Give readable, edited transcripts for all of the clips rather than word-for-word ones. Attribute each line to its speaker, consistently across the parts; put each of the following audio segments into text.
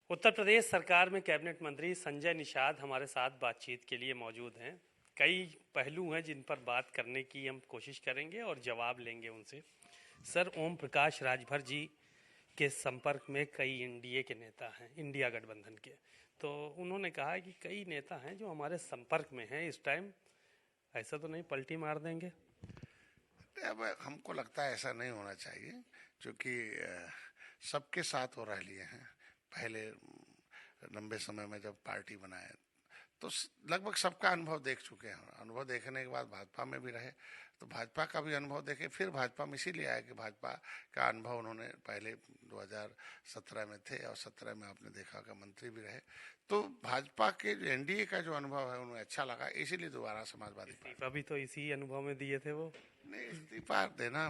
Speaker 1: उत्तर प्रदेश सरकार में कैबिनेट मंत्री संजय निषाद हमारे साथ बातचीत के लिए मौजूद हैं। कई पहलू हैं जिन पर बात करने की हम कोशिश करेंगे और जवाब लेंगे उनसे। सर, ओम प्रकाश राजभर जी के संपर्क में कई एनडीए के नेता हैं, इंडिया गठबंधन के। तो उन्होंने कहा है कि कई नेता हैं जो हमारे संपर्क में हैं इस टाइम, ऐसा तो नहीं पलटी मार देंगे?
Speaker 2: अब हमको लगता है ऐसा नहीं होना चाहिए, क्योंकि सबके साथ वो रह लिए हैं। पहले लंबे समय में जब पार्टी बनाए तो लगभग सबका अनुभव देख चुके हैं। अनुभव देखने के बाद भाजपा में भी रहे, तो भाजपा का भी अनुभव देखे, फिर भाजपा में इसीलिए आया कि भाजपा का अनुभव उन्होंने पहले 2017 में थे और 17 में आपने देखा कि मंत्री भी रहे। तो भाजपा के एनडीए का जो अनुभव है उन्हें अच्छा लगा, इसीलिए दोबारा समाजवादी
Speaker 1: इस्तीफा भी तो इसी अनुभव में दिए थे वो।
Speaker 2: नहीं, इस्तीफा देना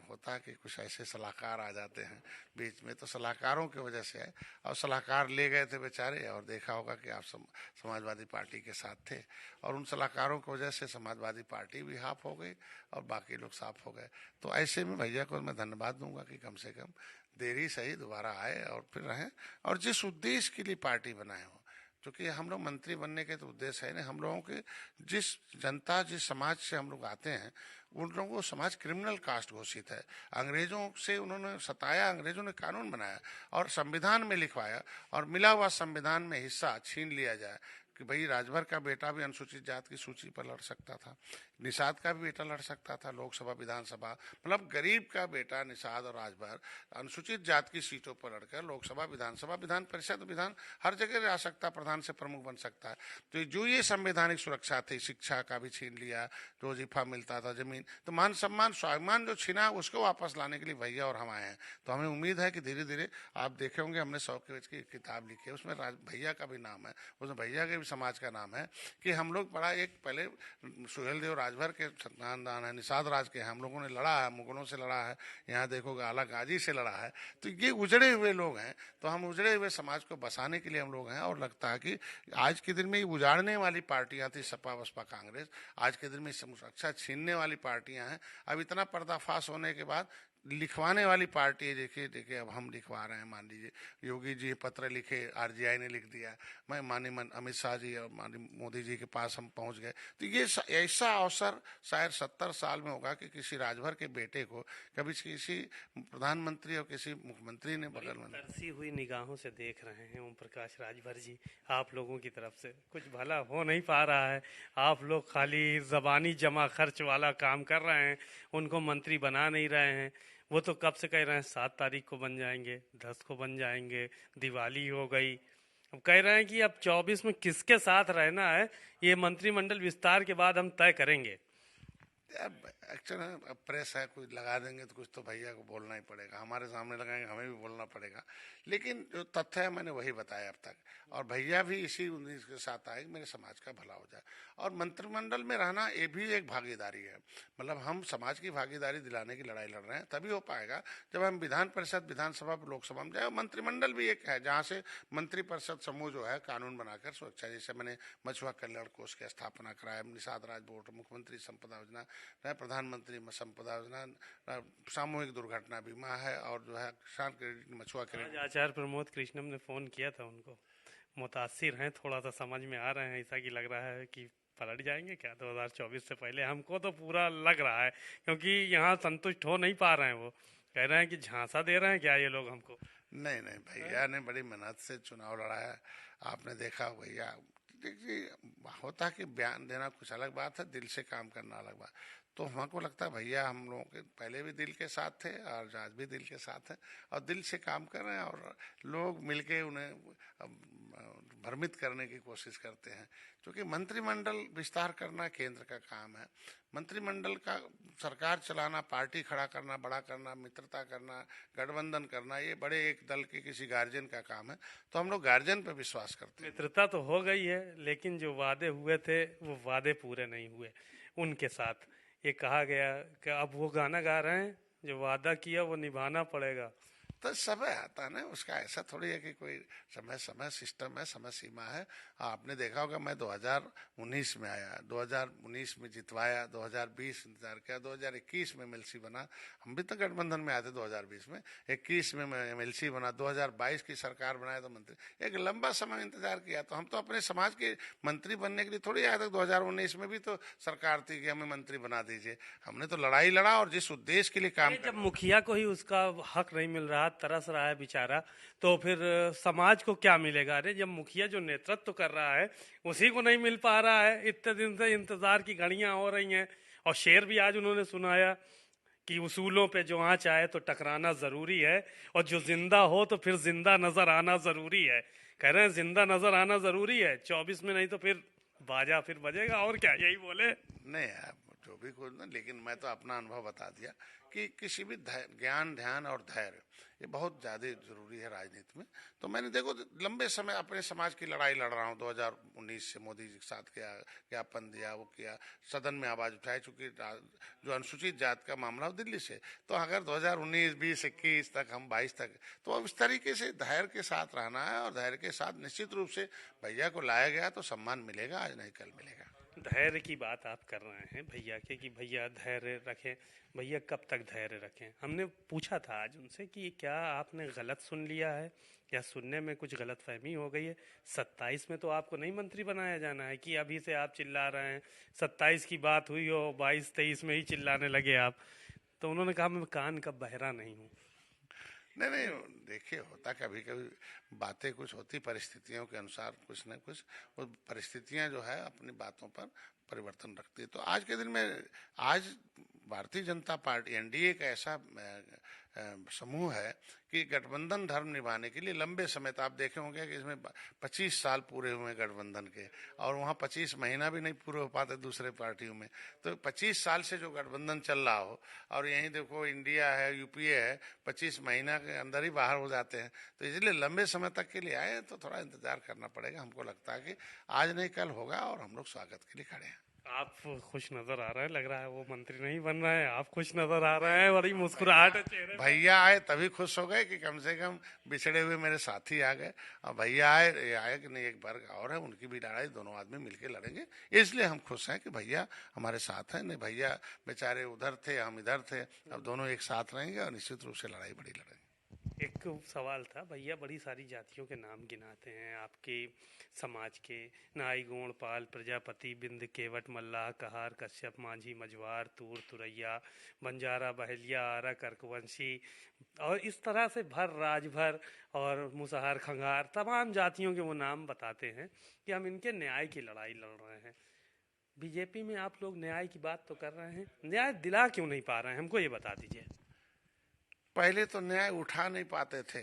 Speaker 2: होता है कि कुछ ऐसे सलाहकार आ जाते हैं बीच में, तो सलाहकारों की वजह से है। और सलाहकार ले गए थे बेचारे, और देखा होगा कि आप समाजवादी पार्टी के साथ थे, और उन सलाहकारों की वजह से समाजवादी पार्टी भी हाफ हो गई और बाकी लोग साफ हो गए। तो ऐसे में भैया को मैं धन्यवाद दूंगा कि कम से कम देरी सही दोबारा आए और फिर रहें, और जिस उद्देश्य के लिए पार्टी बनाए हो। क्योंकि हम लोग मंत्री बनने के तो उद्देश्य है नहीं, हम लोगों के जिस जनता जिस समाज से हम लोग आते हैं उन लोगों को समाज क्रिमिनल कास्ट घोषित है। अंग्रेजों से उन्होंने सताया, अंग्रेजों ने कानून बनाया और संविधान में लिखवाया, और मिला हुआ संविधान में हिस्सा छीन लिया जाए कि भाई राजभर का बेटा भी अनुसूचित जात की सूची पर लड़ सकता था, निषाद का भी बेटा लड़ सकता था लोकसभा विधानसभा, मतलब गरीब का बेटा निषाद और राजभर अनुसूचित जात की सीटों पर लड़कर लोकसभा विधानसभा विधान परिषद विधान हर जगह जा सकता, प्रधान से प्रमुख बन सकता है। तो जो ये संवैधानिक सुरक्षा थी, शिक्षा का भी छीन लिया, जो वजीफा मिलता था, जमीन, तो मान सम्मान स्वाभिमान जो छीना उसको वापस लाने के लिए भैया और हम आए हैं। तो हमें उम्मीद है कि धीरे धीरे आप देखे होंगे हमने 100 पेज की किताब लिखी है, उसमें भैया का भी नाम है, उसमें भैया के भी समाज का नाम है कि हम लोग बड़ा एक पहले सुहेल देव राजभर के खानदान है, निषाद राज के, हम लोगों ने लड़ा है, मुगलों से लड़ा है, यहाँ देखोगे आला गाजी से लड़ा है। तो ये उजड़े हुए लोग हैं, तो हम उजड़े हुए समाज को बसाने के लिए हम लोग हैं। और लगता है कि आज के दिन में ये उजाड़ने वाली पार्टियां थी सपा बसपा कांग्रेस, आज के दिन में सुरक्षा छीनने वाली पार्टियां हैं। अब इतना पर्दाफाश होने के बाद लिखवाने वाली पार्टी है। देखिए देखिए अब हम लिखवा रहे हैं, मान लीजिए योगी जी पत्र लिखे, आरजीआई ने लिख दिया, मैं माननीय अमित शाह जी और माननीय मोदी जी के पास हम पहुंच गए। तो ये ऐसा अवसर शायद 70 साल में होगा कि किसी राजभर के बेटे को कभी किसी प्रधानमंत्री और किसी मुख्यमंत्री ने बगल में।
Speaker 1: तरसी हुई निगाहों से देख रहे हैं ओम प्रकाश राजभर जी, आप लोगों की तरफ से कुछ भला हो नहीं पा रहा है। आप लोग खाली जबानी जमा खर्च वाला काम कर रहे हैं, उनको मंत्री बना नहीं रहे हैं। वो तो कब से कह रहे हैं 7 तारीख को बन जाएंगे, 10 को बन जाएंगे, दिवाली हो गई। अब कह रहे हैं कि अब 24 में किसके साथ रहना है ये मंत्रिमंडल विस्तार के बाद हम तय करेंगे।
Speaker 2: एक्चुअली प्रेस है, कुछ लगा देंगे तो कुछ तो भैया को बोलना ही पड़ेगा, हमारे सामने लगाएंगे हमें भी बोलना पड़ेगा। लेकिन जो तथ्य है मैंने वही बताया अब तक, और भैया भी इसी उम्मीद के साथ आए कि मेरे समाज का भला हो जाए। और मंत्रिमंडल में रहना ये भी एक भागीदारी है, मतलब हम समाज की भागीदारी दिलाने की लड़ाई लड़ रहे हैं। तभी हो पाएगा जब हम विधान परिषद विधानसभा लोकसभा में जाए। मंत्रिमंडल भी एक है जहाँ से मंत्रिपरिषद समूह जो है कानून बनाकर सुरक्षा, जैसे मैंने मछुआ कल्याण कोष की स्थापना कराया, निषाद राज बोर्ड, मुख्यमंत्री संपदा योजना, प्रधानमंत्री संपदा योजना, सामूहिक दुर्घटना बीमा है, और जो है किसान क्रेडिट, मछुआ क्रेडिट।
Speaker 1: आचार्य प्रमोद कृष्णम ने फोन किया था उनको, मुतासिर हैं, थोड़ा सा समझ में आ रहे हैं, ऐसा कि लग रहा है कि पलट जाएंगे क्या 2024 से पहले। हमको तो पूरा लग रहा है, क्योंकि यहाँ संतुष्ट हो नहीं पा रहे हैं। वो कह रहे हैं कि झांसा दे रहे हैं क्या ये लोग हमको।
Speaker 2: नहीं नहीं, भैया ने बड़ी मेहनत से चुनाव लड़ाया, आपने देखा भैया। देखिए होता कि बयान देना कुछ अलग बात है, दिल से काम करना अलग बात। तो हमको लगता है भैया हम लोगों के पहले भी दिल के साथ थे और आज भी दिल के साथ हैं, और दिल से काम कर रहे हैं, और लोग मिलके उन्हें भ्रमित करने की कोशिश करते हैं। क्योंकि मंत्रिमंडल विस्तार करना केंद्र का काम है, मंत्रिमंडल का सरकार चलाना, पार्टी खड़ा करना, बड़ा करना, मित्रता करना, गठबंधन करना, ये बड़े एक दल के किसी गार्जियन का काम है। तो हम लोग गार्जियन पे विश्वास करते हैं।
Speaker 1: मित्रता तो हो गई है, लेकिन जो वादे हुए थे वो वादे पूरे नहीं हुए उनके साथ। ये कहा गया कि अब वो गाना गा रहे हैं, जो वादा किया वो निभाना पड़ेगा।
Speaker 2: तो समय आता है ना उसका, ऐसा थोड़ी है कि कोई समय सिस्टम है, समय सीमा है। आपने देखा होगा मैं 2019 में आया, 2019 में जितवाया, 2020 इंतजार किया, 2021 में एमएलसी बना। हम भी तो गठबंधन में आए थे 2020 में, 21 में मैं एमएलसी बना, 2022 की सरकार बनाया तो मंत्री। एक लंबा समय इंतजार किया। तो हम तो अपने समाज के मंत्री बनने के लिए थोड़ी आए थे। 2019 में भी तो सरकार थी कि हमें मंत्री बना दीजिए। हमने तो लड़ाई लड़ा और जिस उद्देश्य के लिए काम
Speaker 1: जब मुखिया को ही उसका हक नहीं मिल रहा, तरस रहा है बेचारा, तो फिर समाज को क्या मिलेगा? अरे जब मुखिया जो नेतृत्व कर रहा है उसी को नहीं मिल पा रहा है, इतने दिन से इंतजार की घड़ियां हो रही हैं। और शेर भी आज उन्होंने सुनाया कि उसूलों पे जो आँच आए तो टकराना जरूरी है, और जो जिंदा हो तो फिर जिंदा नजर आना जरूरी है। कह रहे हैं जिंदा नजर आना जरूरी है 24 में, नहीं तो फिर बाजा फिर बजेगा। और क्या, यही बोले?
Speaker 2: नहीं यार, जो भी कुछ ना, लेकिन मैं तो अपना अनुभव बता दिया कि किसी भी ज्ञान, ध्यान और धैर्य ये बहुत ज्यादा जरूरी है राजनीति में। तो मैंने देखो लंबे समय अपने समाज की लड़ाई लड़ रहा हूँ। 2019 से मोदी जी के साथ किया, ज्ञापन दिया, वो किया, सदन में आवाज उठाई, चूंकि जो अनुसूचित जात का मामला हो दिल्ली से। तो अगर 2019, 20, 21 तक, हम 22 तक, तो अब इस तरीके से धैर्य के साथ रहना है। और धैर्य के साथ निश्चित रूप से भैया को लाया गया तो सम्मान मिलेगा, आज नहीं कल मिलेगा।
Speaker 1: धैर्य की बात आप कर रहे हैं भैया के, कि भैया धैर्य रखें। भैया कब तक धैर्य रखें? हमने पूछा था आज उनसे कि क्या आपने गलत सुन लिया है, या सुनने में कुछ गलतफहमी हो गई है? 27 में तो आपको नहीं मंत्री बनाया जाना है कि अभी से आप चिल्ला रहे हैं 27 की बात हुई हो 22-23 में ही चिल्लाने लगे आप? तो उन्होंने कहा मैं कान का बहरा नहीं हूँ।
Speaker 2: नहीं नहीं, देखिए होता कभी कभी बातें कुछ होती परिस्थितियों के अनुसार, कुछ न कुछ वो परिस्थितियां जो है अपनी बातों पर परिवर्तन रखती है। तो आज के दिन में आज भारतीय जनता पार्टी एनडीए का ऐसा समूह है कि गठबंधन धर्म निभाने के लिए लंबे समय तक, आप देखे होंगे कि इसमें 25 साल पूरे हुए गठबंधन के, और वहाँ 25 महीना भी नहीं पूरे हो पाते दूसरे पार्टियों में। तो 25 साल से जो गठबंधन चल रहा हो, और यहीं देखो इंडिया है, यूपीए है, 25 महीना के अंदर ही बाहर हो जाते हैं। तो इसलिए लंबे समय तक के लिए आए तो थोड़ा इंतजार करना पड़ेगा। हमको लगता है कि आज नहीं कल होगा, और हम लोग स्वागत के लिए खड़े हैं।
Speaker 1: आप खुश नजर आ रहे हैं, लग रहा है वो मंत्री नहीं बन रहे हैं, आप खुश नजर आ रहे हैं, बड़ी मुस्कुराहट है चेहरे पे।
Speaker 2: भैया आए तभी खुश हो गए कि कम से कम बिछड़े हुए मेरे साथी आ गए। और भैया आए, ये आए कि नहीं, एक वर्ग और है उनकी भी लड़ाई दोनों आदमी मिलके लड़ेंगे। इसलिए हम खुश हैं कि भैया हमारे साथ हैं। नहीं भैया बेचारे उधर थे, हम इधर थे, अब दोनों एक साथ रहेंगे और निश्चित रूप से लड़ाई बड़ी लड़ेंगे।
Speaker 1: एक सवाल था, भैया बड़ी सारी जातियों के नाम गिनाते हैं आपके समाज के, नाई, गोंड, पाल, प्रजापति, बिंद, केवट, मल्लाह, कहार, कश्यप, मांझी, मझवार, तूर, तुरैया, बंजारा, बहेलिया, आरा, कर्कवंशी, और इस तरह से भर राजभर और मुसहर, खंगार, तमाम जातियों के वो नाम बताते हैं कि हम इनके न्याय की लड़ाई लड़ रहे हैं। बीजेपी में आप लोग न्याय की बात तो कर रहे हैं, न्याय दिला क्यों नहीं पा रहे हैं? हमको ये बता दीजिए।
Speaker 2: पहले तो न्याय उठा नहीं पाते थे,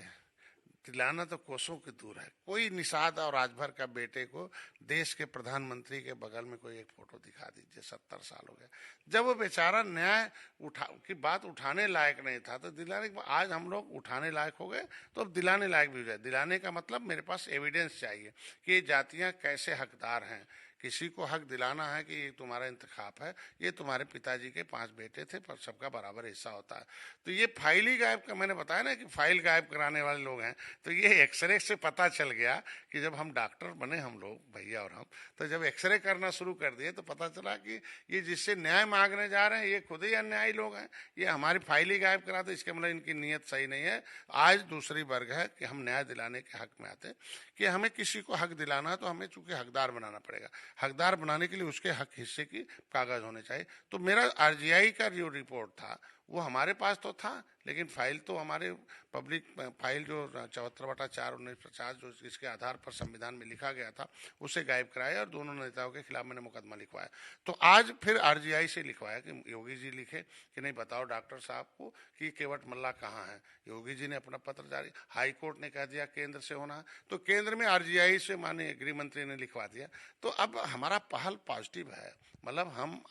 Speaker 2: दिलाना तो कोसों की दूर है। कोई निषाद और राजभर का बेटे को देश के प्रधानमंत्री के बगल में कोई एक फोटो दिखा दीजिए, 70 साल हो गया। जब वो बेचारा न्याय की बात उठाने लायक नहीं था तो दिलाने, आज हम लोग उठाने लायक हो गए तो अब दिलाने लायक भी हो जाए। दिलाने का मतलब मेरे पास एविडेंस चाहिए कि ये जातियां कैसे हकदार हैं। किसी को हक दिलाना है कि ये तुम्हारा इंतखाब है, ये तुम्हारे पिताजी के 5 बेटे थे पर सबका बराबर हिस्सा होता है। तो ये फाइल ही गायब का, मैंने बताया ना कि फाइल गायब कराने वाले लोग हैं। तो ये एक्सरे से पता चल गया कि जब हम डॉक्टर बने, हम लोग भैया और हम, तो जब एक्सरे करना शुरू कर दिए तो पता चला कि ये जिससे न्याय मांगने जा रहे हैं ये खुद ही अन्यायी लोग हैं। ये हमारी फाइल ही गायब करा दो, इसके मतलब इनकी नीयत सही नहीं है। आज दूसरी वर्ग है कि हम न्याय दिलाने के हक में आते हैं कि हमें किसी को हक दिलाना है तो हमें चूंकि हकदार बनाना पड़ेगा। हकदार बनाने के लिए उसके हक हिस्से की कागज होने चाहिए। तो मेरा आरजीआई का जो रिपोर्ट था वो हमारे पास तो था, लेकिन फाइल तो हमारे पब्लिक फाइल जो 74/4/1950 जो इसके आधार पर संविधान में लिखा गया था उसे गायब कराया और दोनों नेताओं के खिलाफ मैंने मुकदमा लिखवाया। तो आज फिर आरजीआई से लिखवाया कि योगी जी लिखे कि नहीं बताओ डॉक्टर साहब को कि केवट मल्ला कहाँ है। योगी जी ने अपना पत्र जारी, हाई कोर्ट ने कह दिया केंद्र से होना है, तो केंद्र में आरजीआई से माननीय गृह मंत्री ने लिखवा दिया। तो अब हमारा पहल पॉजिटिव है, मतलब हम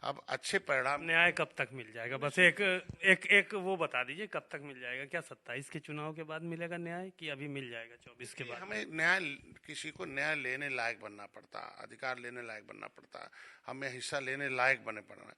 Speaker 2: अब अच्छे परिणाम।
Speaker 1: न्याय कब तक मिल जाएगा? बस एक एक एक वो बता दीजिए कब तक मिल जाएगा? क्या 27 के चुनाव के बाद मिलेगा न्याय कि अभी मिल जाएगा 24 के बाद?
Speaker 2: हमें न्याय, किसी को न्याय लेने लायक बनना पड़ता, अधिकार लेने लायक बनना पड़ता, हमें हिस्सा लेने लायक बने पड़ना।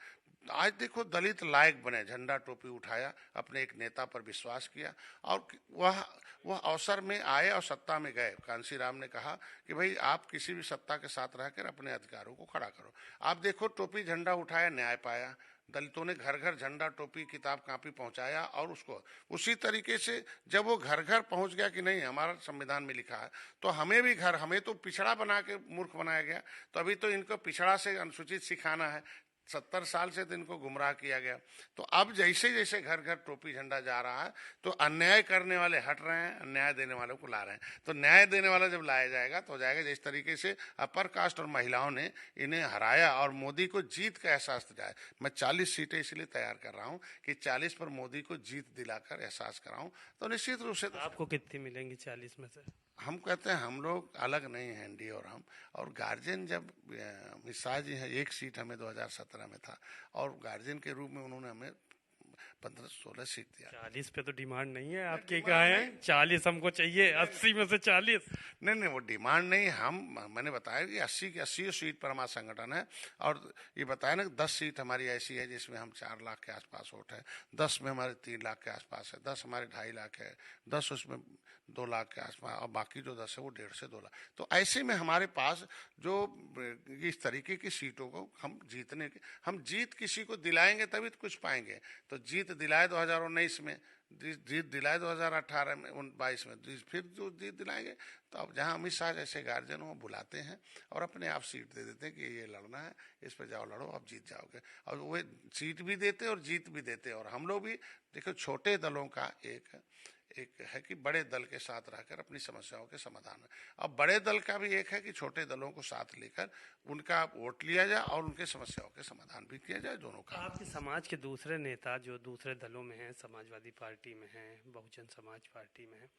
Speaker 2: आज देखो दलित लायक बने, झंडा टोपी उठाया, अपने एक नेता पर विश्वास किया और वह अवसर में आए और सत्ता में गए। कांसी राम ने कहा कि भाई आप किसी भी सत्ता के साथ रहकर अपने अधिकारों को खड़ा करो। आप देखो टोपी झंडा उठाया, न्याय पाया, दलितों ने घर घर झंडा टोपी किताब कापी पहुंचाया और उसको उसी तरीके से जब वो घर घर पहुंच गया कि नहीं हमारा संविधान में लिखा है तो हमें भी घर, हमें तो पिछड़ा बना के मूर्ख बनाया गया, तो अभी तो इनको पिछड़ा से अनुसूचित सिखाना है। 70 साल से तो इनको गुमराह किया गया। तो अब जैसे जैसे घर घर टोपी झंडा जा रहा है तो अन्याय करने वाले हट रहे हैं, अन्याय देने वालों को ला रहे हैं। तो न्याय देने वाला जब लाया जाएगा तो हो जाएगा जिस तरीके से अपर कास्ट और महिलाओं ने इन्हें हराया और मोदी को जीत का एहसास दिलाया। मैं 40 सीटें इसलिए तैयार कर रहा हूँ कि 40 पर मोदी को जीत दिलाकर एहसास कराऊं। तो निश्चित रूप से
Speaker 1: आपको कितनी मिलेंगी 40 में से?
Speaker 2: हम कहते हैं हम लोग अलग नहीं हैं, एनडीए और हम। और गार्जियन जब अमित शाह जी हैं, एक सीट हमें 2017 में था और गार्जियन के रूप में उन्होंने हमें 15-16 सीट दिया।
Speaker 1: 40 पे तो डिमांड नहीं है आपकी? कहाँ है 40? हमको चाहिए 80 में से 40।
Speaker 2: नहीं, वो डिमांड नहीं। मैंने बताया कि 80 सीट पर हमारा संगठन है और ये बताया ना कि 10 सीट हमारी ऐसी है जिसमें हम 4 लाख के आसपास वोट है, 10 में हमारे 3 लाख के आसपास है, 10 हमारे 2.5 लाख है, 10 उसमें 2 लाख के आसपास और बाकी जो 10 है वो 1.5 से 2 लाख। तो ऐसे में हमारे पास जो इस तरीके की सीटों को हम जीत किसी को दिलाएंगे तभी तो कुछ पाएंगे। तो जीत दिलाए 2019 में, जीत दिलाए 2018 में, 22 में, फिर जो जीत दिलाएंगे। तो अब जहां अमित शाह जैसे गार्जियन वो बुलाते हैं और अपने आप सीट दे देते हैं कि ये लड़ना है, इस पर जाओ लड़ो, आप जीत जाओगे। और वो सीट भी देते और जीत भी देते। और हम लोग भी देखो छोटे दलों का एक है कि बड़े दल के साथ रहकर अपनी समस्याओं के समाधान है। अब बड़े दल का भी एक है कि छोटे दलों को साथ लेकर उनका वोट लिया जाए और उनके समस्याओं के समाधान भी किया जाए, दोनों का।
Speaker 1: आपके समाज के दूसरे नेता जो दूसरे दलों में हैं, समाजवादी पार्टी में हैं, बहुजन समाज पार्टी में हैं,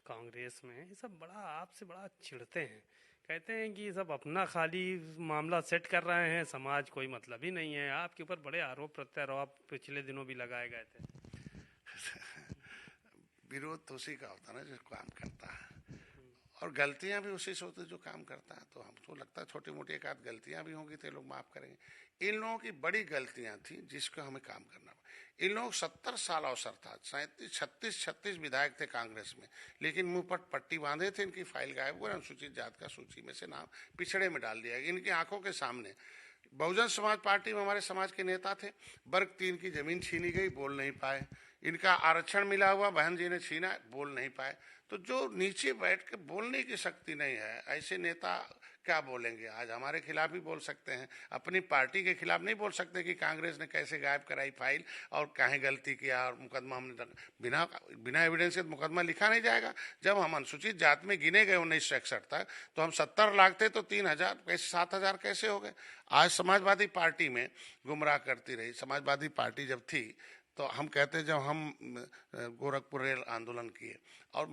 Speaker 1: कांग्रेस में हैं, ये सब बड़ा आपसे बड़ा चिढ़ते हैं, कहते हैं कि सब अपना खाली मामला सेट कर रहे हैं, समाज कोई मतलब ही नहीं है। आपके ऊपर बड़े आरोप प्रत्यारोप पिछले दिनों भी लगाए गए थे।
Speaker 2: विरोध तो उसी का होता है ना जो काम करता है, और गलतियां भी उसी से होती है जो काम करता है। तो हमको लगता है छोटी मोटी एक आध गलतियां भी होंगी तो लोग माफ करेंगे। इन लोगों की बड़ी गलतियां थी जिसको हमें काम करना पड़ा। इन लोग 70 साल अवसर था, 36 विधायक थे कांग्रेस में, लेकिन मुंह पर पट्टी बांधे थे, इनकी फाइल गायब हुई, अनुसूचित जात का सूची में से नाम पिछड़े में डाल दिया गया इनकी आंखों के सामने। बहुजन समाज पार्टी में हमारे समाज के नेता थे, वर्ग 3 की जमीन छीनी गई, बोल नहीं पाए। इनका आरक्षण मिला हुआ बहन जी ने छीना, बोल नहीं पाए। तो जो नीचे बैठ के बोलने की शक्ति नहीं है, ऐसे नेता क्या बोलेंगे? आज हमारे खिलाफ ही बोल सकते हैं, अपनी पार्टी के खिलाफ नहीं बोल सकते कि कांग्रेस ने कैसे गायब कराई फाइल और काहे गलती किया और मुकदमा हमने बिना एविडेंस के मुकदमा लिखा नहीं जाएगा। जब हम अनुसूचित जात में गिने गए 1961 तक तो हम 70 लाख थे, तो 3,000 कैसे 7,000 कैसे हो गए? आज समाजवादी पार्टी में गुमराह करती रही। समाजवादी पार्टी जब थी तो हम कहते हैं जब हम गोरखपुर रेल आंदोलन किए और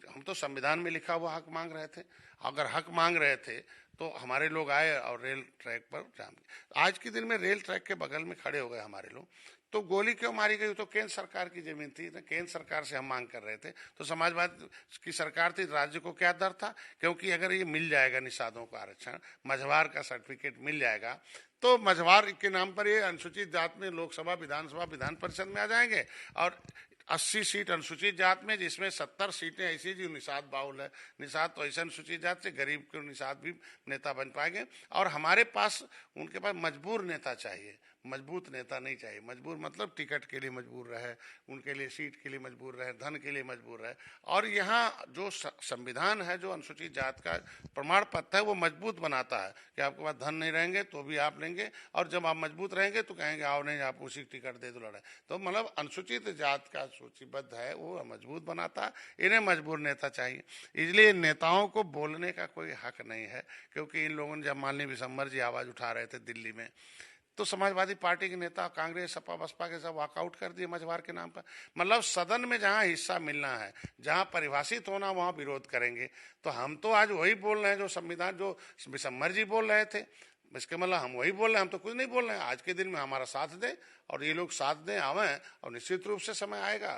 Speaker 2: हम तो संविधान में लिखा हुआ हक मांग रहे थे। अगर हक मांग रहे थे तो हमारे लोग आए और रेल ट्रैक पर जाम किया। आज के दिन में रेल ट्रैक के बगल में खड़े हो गए हमारे लोग, तो गोली क्यों मारी गई? तो केंद्र सरकार की जमीन थी ना, केंद्र सरकार से हम मांग कर रहे थे। तो समाजवादी की सरकार थी, राज्य को क्या डर था? क्योंकि अगर ये मिल जाएगा निषादों का आरक्षण, मझवार का सर्टिफिकेट मिल जाएगा, तो मझवार के नाम पर ये अनुसूचित जात में लोकसभा, विधानसभा, विधान परिषद में आ जाएंगे। और 80 सीट अनुसूचित जात में, जिसमें 70 सीटें ऐसी जी निषाद बाहुल है। निषाद तो ऐसे अनुसूचित जात से गरीब के निषाद भी नेता बन पाएंगे। और हमारे पास उनके पास मजबूर नेता चाहिए, मजबूत नेता नहीं चाहिए। मजबूर मतलब टिकट के लिए मजबूर रहे, उनके लिए सीट के लिए मजबूर रहे, धन के लिए मजबूर रहे। और यहाँ जो संविधान है, जो अनुसूचित जात का प्रमाण पत्र है, वो मजबूत बनाता है कि आपके पास धन नहीं रहेंगे तो भी आप लेंगे, और जब आप मजबूत रहेंगे तो कहेंगे आओ नहीं आप उसी टिकट दे दो लड़ाई। तो मतलब अनुसूचित जात का सूचीबद्ध है वो मजबूत बनाता है। इन्हें मजबूर नेता चाहिए। इसलिए नेताओं को बोलने का कोई हक नहीं है, क्योंकि इन लोगों ने जब माननीय विशंबर जी आवाज उठा रहे थे दिल्ली में, तो समाजवादी पार्टी के नेता कांग्रेस, सपा, बसपा के सब वॉकआउट कर दिए मझवार के नाम पर। मतलब सदन में जहां हिस्सा मिलना है, जहां परिभाषित होना, वहां विरोध करेंगे। तो हम तो आज वही बोल रहे हैं जो संविधान, जो विशंबर जी बोल रहे थे। इसके मतलब हम वही बोल रहे हैं, हम तो कुछ नहीं बोल रहे हैं। आज के दिन में हमारा साथ दें और ये लोग साथ दें, आवें, और निश्चित रूप से समय आएगा,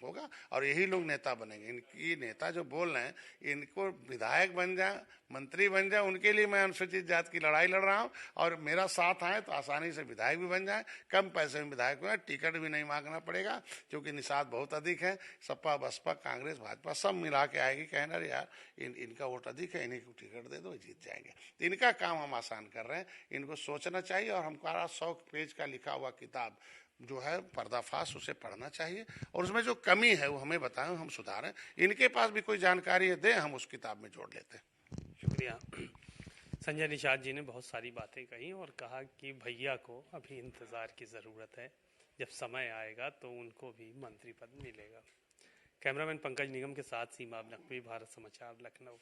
Speaker 2: होगा, और यही लोग नेता बनेंगे। इनकी नेता जो बोल रहे हैं, इनको विधायक बन जाए, मंत्री बन जाए, उनके लिए मैं अनुसूचित जाति की लड़ाई लड़ रहा हूँ। और मेरा साथ आए तो आसानी से विधायक भी बन जाए, कम पैसे में विधायक बने, टिकट भी नहीं मांगना पड़ेगा, क्योंकि निषाद बहुत अधिक है। सपा, बसपा, कांग्रेस, भाजपा सब मिला के आएगी, कहना यार इनका वोट अधिक है, इन्हीं को टिकट दे दो, जीत जाएंगे। तो इनका काम हम आसान कर रहे हैं, इनको सोचना चाहिए। और हमारा 100 पेज का लिखा हुआ किताब जो है पर्दाफाश, उसे पढ़ना चाहिए, और उसमें जो कमी है वो हमें बताएं, हम सुधारें। इनके पास भी कोई जानकारी है, दें, हम उस किताब में जोड़ लेते हैं।
Speaker 1: शुक्रिया। संजय निषाद जी ने बहुत सारी बातें कही और कहा कि भैया को अभी इंतज़ार की ज़रूरत है, जब समय आएगा तो उनको भी मंत्री पद मिलेगा। कैमरामैन पंकज निगम के साथ सीमा नकवी, भारत समाचार, लखनऊ।